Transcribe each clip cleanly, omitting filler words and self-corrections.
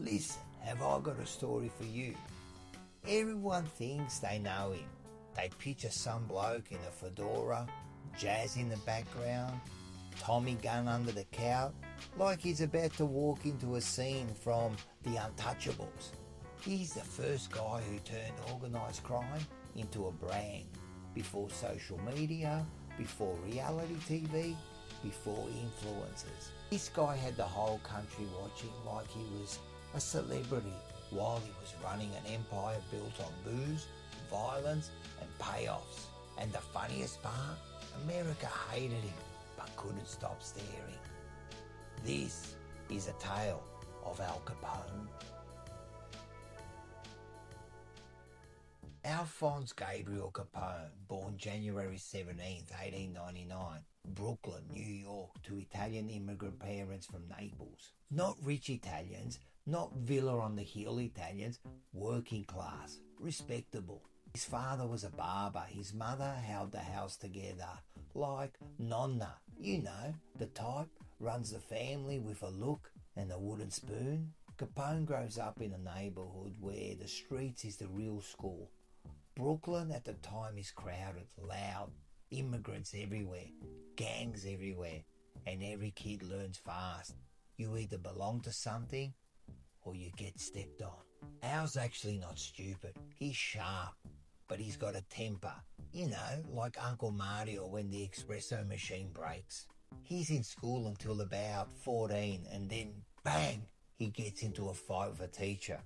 Listen, have I got a story for you? Everyone thinks they know him. They picture some bloke in a fedora, jazz in the background, Tommy gun under the couch, like he's about to walk into a scene from The Untouchables. He's the first guy who turned organised crime into a brand. Before social media, before reality TV, before influencers. This guy had the whole country watching like he was a celebrity while he was running an empire built on booze, violence and payoffs. And the funniest part, America hated him but couldn't stop staring. This is a tale of Al Capone. Alphonse Gabriel Capone, born January 17, 1899, Brooklyn, New York, to Italian immigrant parents from Naples. Not rich Italians, not villa on the hill Italians, working class, respectable. His father was a barber, his mother held the house together, like Nonna, you know, the type, runs the family with a look and a wooden spoon. Capone grows up in a neighbourhood where the streets is the real school. Brooklyn at the time is crowded, loud, immigrants everywhere, gangs everywhere, and every kid learns fast. You either belong to something or you get stepped on. Al's actually not stupid. He's sharp, but he's got a temper. You know, like Uncle Mario when the espresso machine breaks. He's in school until about 14 and then, bang, he gets into a fight with a teacher.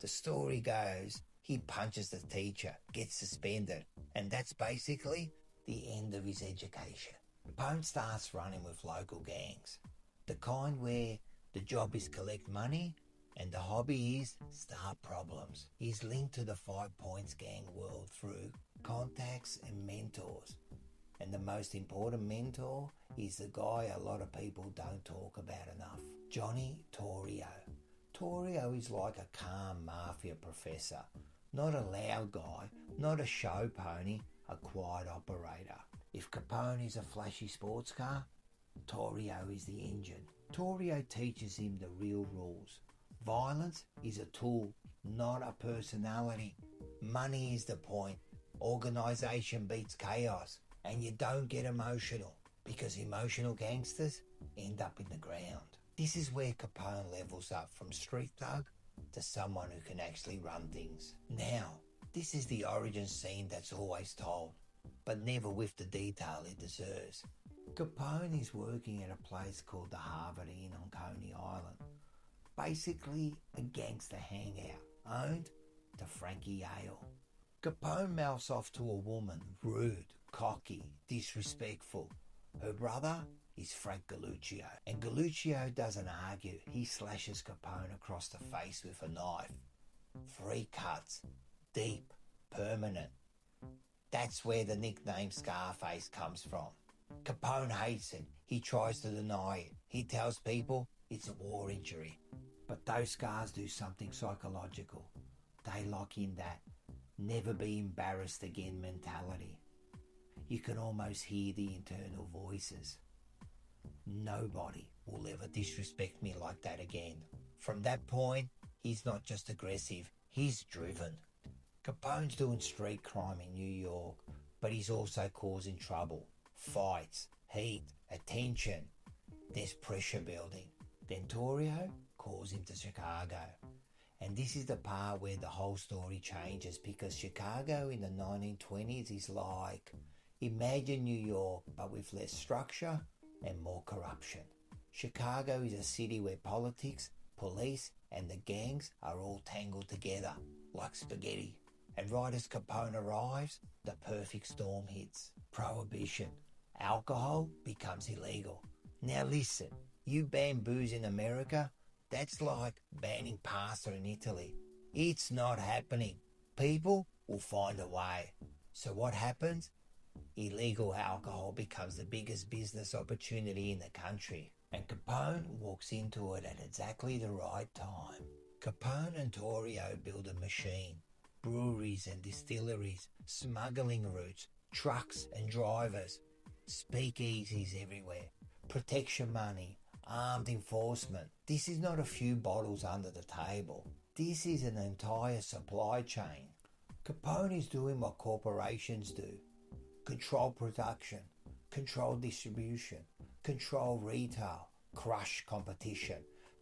The story goes, he punches the teacher, gets suspended, and that's basically the end of his education. Capone starts running with local gangs, the kind where the job is collect money and the hobby is start problems. He's linked to the 5 Points gang world through contacts and mentors. And the most important mentor is the guy a lot of people don't talk about enough, Johnny Torrio. Torrio is like a calm Mafia professor, not a loud guy, not a show pony, a quiet operator. If Capone is a flashy sports car, Torrio is the engine. Torrio teaches him the real rules. Violence is a tool, not a personality. Money is the point. Organisation beats chaos. And you don't get emotional, because emotional gangsters end up in the ground. This is where Capone levels up from street thug to someone who can actually run things. Now, this is the origin scene that's always told, but never with the detail it deserves. Capone is working at a place called the Harvard Inn on Coney Island. Basically a gangster hangout, owned to Frankie Yale. Capone mouths off to a woman, rude, cocky, disrespectful. Her brother is Frank Galluccio, and Galluccio doesn't argue. He slashes Capone across the face with a knife. 3 cuts, deep, permanent. That's where the nickname Scarface comes from. Capone hates it. He tries to deny it. He tells people it's a war injury. But those scars do something psychological. They lock in that never be embarrassed again mentality. You can almost hear the internal voices. Nobody will ever disrespect me like that again. From that point, he's not just aggressive, he's driven. Capone's doing street crime in New York, but he's also causing trouble. Fights, heat, attention. There's pressure building. Then Torrio calls him to Chicago. And this is the part where the whole story changes, because Chicago in the 1920s is like, imagine New York but with less structure and more corruption. Chicago is a city where politics, police and the gangs are all tangled together like spaghetti. And right as Capone arrives, the perfect storm hits. Prohibition. Alcohol becomes illegal. Now listen, you ban booze in America, that's like banning pasta in Italy. It's not happening. People will find a way. So what happens? Illegal alcohol becomes the biggest business opportunity in the country. And Capone walks into it at exactly the right time. Capone and Torrio build a machine. Breweries and distilleries, smuggling routes, trucks and drivers, speakeasies everywhere, protection money, armed enforcement. This is not a few bottles under the table. This is an entire supply chain. Capone is doing what corporations do. Control production, control distribution, control retail, crush competition,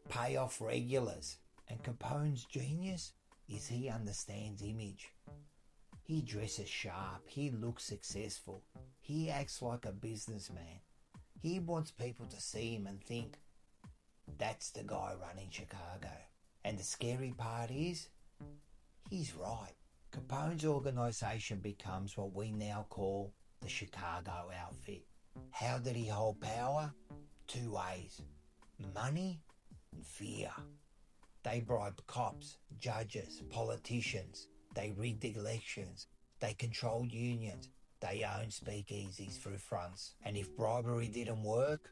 pay off regulars. And Capone's genius is he understands image. He dresses sharp, he looks successful, he acts like a businessman. He wants people to see him and think, that's the guy running Chicago. And the scary part is, he's right. Capone's organisation becomes what we now call the Chicago outfit. How did he hold power? Two ways: money and fear. They bribed cops, judges, politicians. They rigged elections. They controlled unions. They owned speakeasies through fronts. And if bribery didn't work,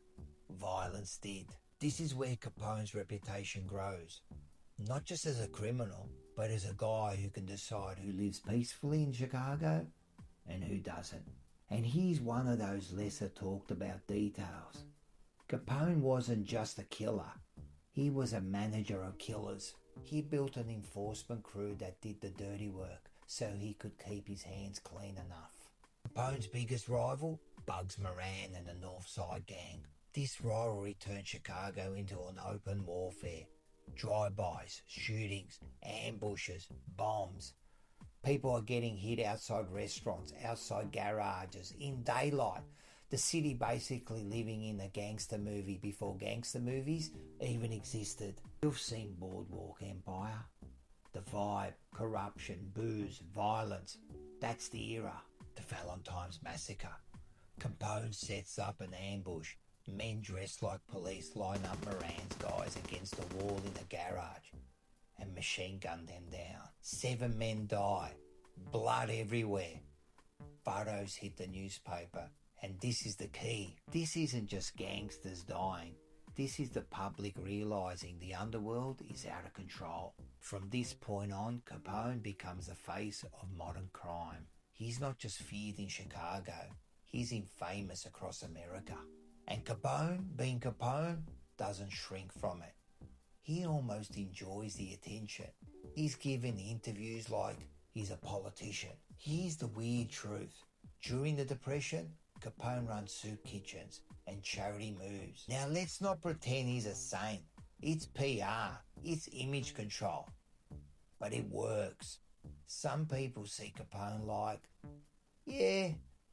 violence did. This is where Capone's reputation grows. Not just as a criminal, but as a guy who can decide who lives peacefully in Chicago and who doesn't. And here's one of those lesser talked about details. Capone wasn't just a killer. He was a manager of killers. He built an enforcement crew that did the dirty work so he could keep his hands clean enough. Capone's biggest rival? Bugs Moran and the North Side Gang. This rivalry turned Chicago into an open warfare. Drive-bys, shootings, ambushes, bombs. People are getting hit outside restaurants, outside garages, in daylight. The city basically living in a gangster movie before gangster movies even existed. You've seen Boardwalk Empire. The vibe, corruption, booze, violence. That's the era. The Valentine's Massacre. Capone sets up an ambush. Men dressed like police line up Moran's guys against a wall in a garage and machine gun them down. 7 men die. Blood everywhere. Photos hit the newspaper. And this is the key. This isn't just gangsters dying. This is the public realising the underworld is out of control. From this point on, Capone becomes the face of modern crime. He's not just feared in Chicago. He's infamous across America. And Capone, being Capone, doesn't shrink from it. He almost enjoys the attention. He's given interviews like he's a politician. Here's the weird truth. During the Depression, Capone runs soup kitchens and charity moves. Now let's not pretend he's a saint. It's PR. It's image control. But it works. Some people see Capone like, yeah,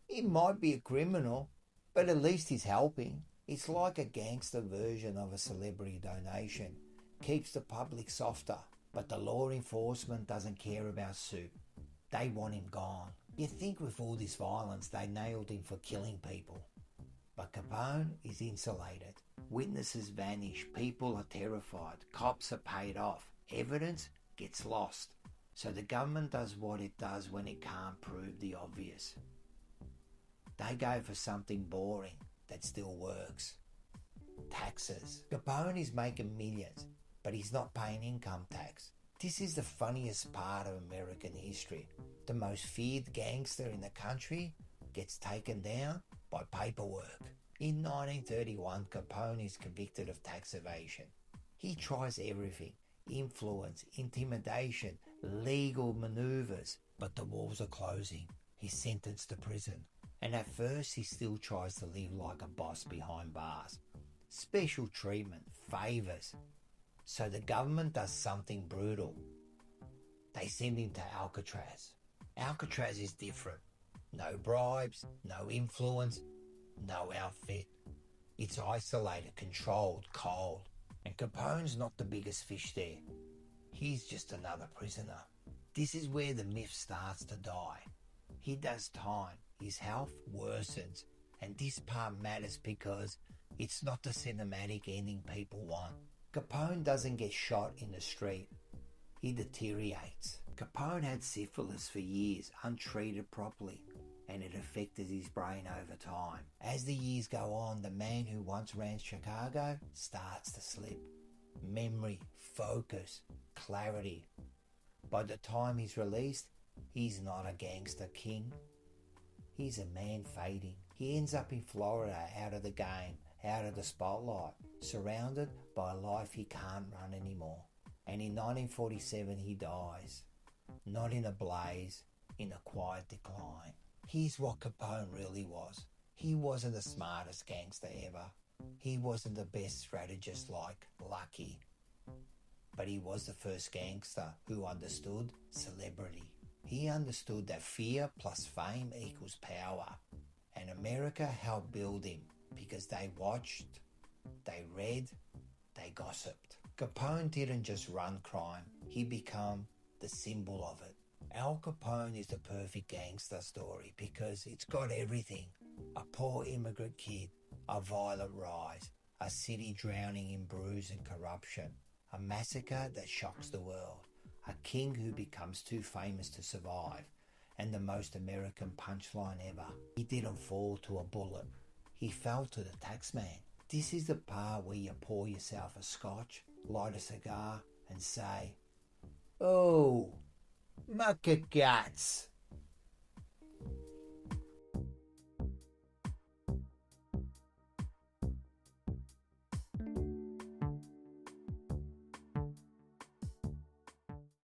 he might be a criminal, but at least he's helping. It's like a gangster version of a celebrity donation. Keeps the public softer, but the law enforcement doesn't care about soup. They want him gone. You think with all this violence they nailed him for killing people. But Capone is insulated. Witnesses vanish. People are terrified. Cops are paid off. Evidence gets lost. So the government does what it does when it can't prove the obvious. They go for something boring that still works. Taxes. Capone is making millions, but he's not paying income tax. This is the funniest part of American history. The most feared gangster in the country gets taken down by paperwork. In 1931, Capone is convicted of tax evasion. He tries everything: influence, intimidation, legal maneuvers. But the walls are closing. He's sentenced to prison. And at first he still tries to live like a boss behind bars. Special treatment, favours. So the government does something brutal. They send him to Alcatraz. Alcatraz is different. No bribes, no influence, no outfit. It's isolated, controlled, cold. And Capone's not the biggest fish there. He's just another prisoner. This is where the myth starts to die. He does time. His health worsens. And this part matters because it's not the cinematic ending people want. Capone doesn't get shot in the street. He deteriorates. Capone had syphilis for years, untreated properly, and it affected his brain over time. As the years go on, the man who once ran Chicago starts to slip. Memory, focus, clarity. By the time he's released, he's not a gangster king. He's a man fading. He ends up in Florida, out of the game, out of the spotlight, surrounded by a life he can't run anymore. And in 1947 he dies, not in a blaze, in a quiet decline. Here's what Capone really was. He wasn't the smartest gangster ever. He wasn't the best strategist like Lucky. But he was the first gangster who understood celebrity. He understood that fear plus fame equals power. And America helped build him because they watched, they read, they gossiped. Capone didn't just run crime, he became the symbol of it. Al Capone is the perfect gangster story because it's got everything. A poor immigrant kid, a violent rise, a city drowning in bruise and corruption, a massacre that shocks the world, a king who becomes too famous to survive, and the most American punchline ever. He didn't fall to a bullet. He fell to the taxman. This is the part where you pour yourself a scotch, light a cigar, and say, "Oh, mucker guts."